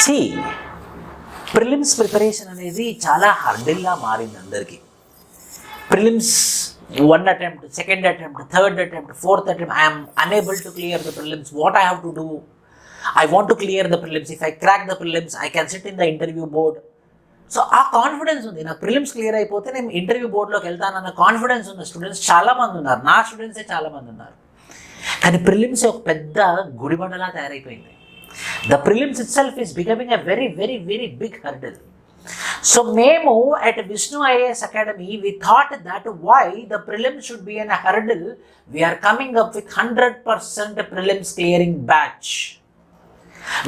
C prelims preparation అనేది చాలా హర్డిల్లా మారింది అందరికీ. Prelims 1 attempt, 2nd attempt, 3rd attempt, 4th attempt, I am unable to clear the prelims. What I have to do? I want to clear the prelims. If I crack the prelims, I can sit in the interview board. So ఆ confidence ఉంది, నాకు prelims clear అయిపోతే నేను interview బోర్డులోకి వెళ్తానన్న confidence ఉన్న students చాలామంది ఉన్నారు. నా స్టూడెంట్సే చాలామంది ఉన్నారు. కానీ ప్రిలిమ్స్ ఒక పెద్ద గుడిబండలా తయారైపోయింది. The prelims itself is becoming a very very very big hurdle. So మేము at Vishnu IAS Academy, we thought that why the prelims should be in a hurdle, we are coming up with 100% prelims clearing batch,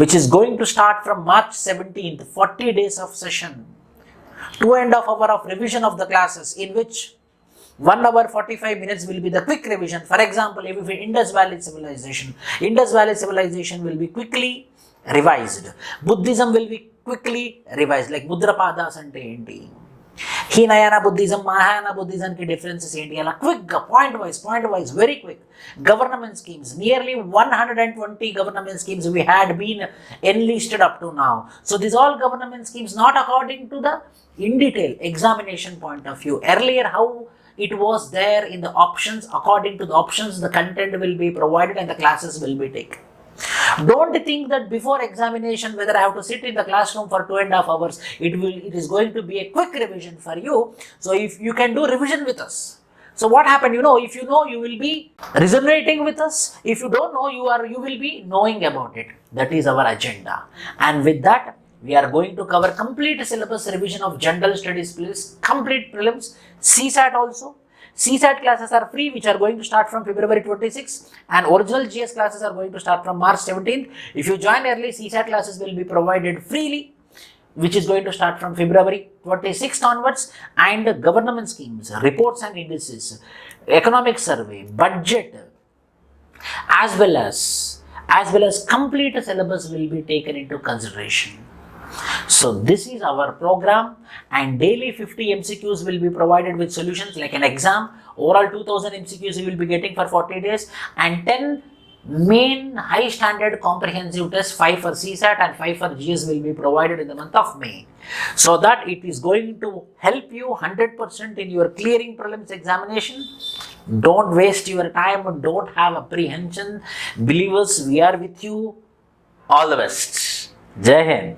which is going to start from March 17th, 40 days of session, 2.5 hours of revision of the classes, in which 1 hour 45 minutes will be the quick revision. For example, if Indus Valley Civilization will be quickly revised. Buddhism will be quickly revised, like Mudrapadas ante enti, Hinayana Buddhism, Mahayana Buddhism ki differences enti, ala quick, point wise, very quick. Government schemes, nearly 120 government schemes we had been enlisted up to now. So these all government schemes not according to the in detail examination point of view. Earlier how it was there in the options, according to the options the content will be provided and the classes will be taken. Don't think that before examination whether I have to sit in the classroom for 2.5 hours, it is going to be a quick revision for you. So if you can do revision with us. So what happened, if you know, you will be resonating with us. If you don't know, you will be knowing about it. That is our agenda. And with that, we are going to cover complete syllabus revision of general studies, complete prelims, CSAT also. CSAT classes are free, which are going to start from February 26th, and original GS classes are going to start from March 17th. If you join early, CSAT classes will be provided freely, which is going to start from February 26th onwards, and government schemes, reports and indices, economic survey, budget, as well as complete syllabus will be taken into consideration. So this is our program, and daily 50 MCQs will be provided with solutions like an exam. Overall 2000 MCQs you will be getting for 40 days, and 10 main high standard comprehensive tests, 5 for CSAT and 5 for GS will be provided in the month of May. So that it is going to help you 100% in your clearing prelims examination. Don't waste your time, don't have apprehension. Believers, we are with you. All the best. Jai Hind.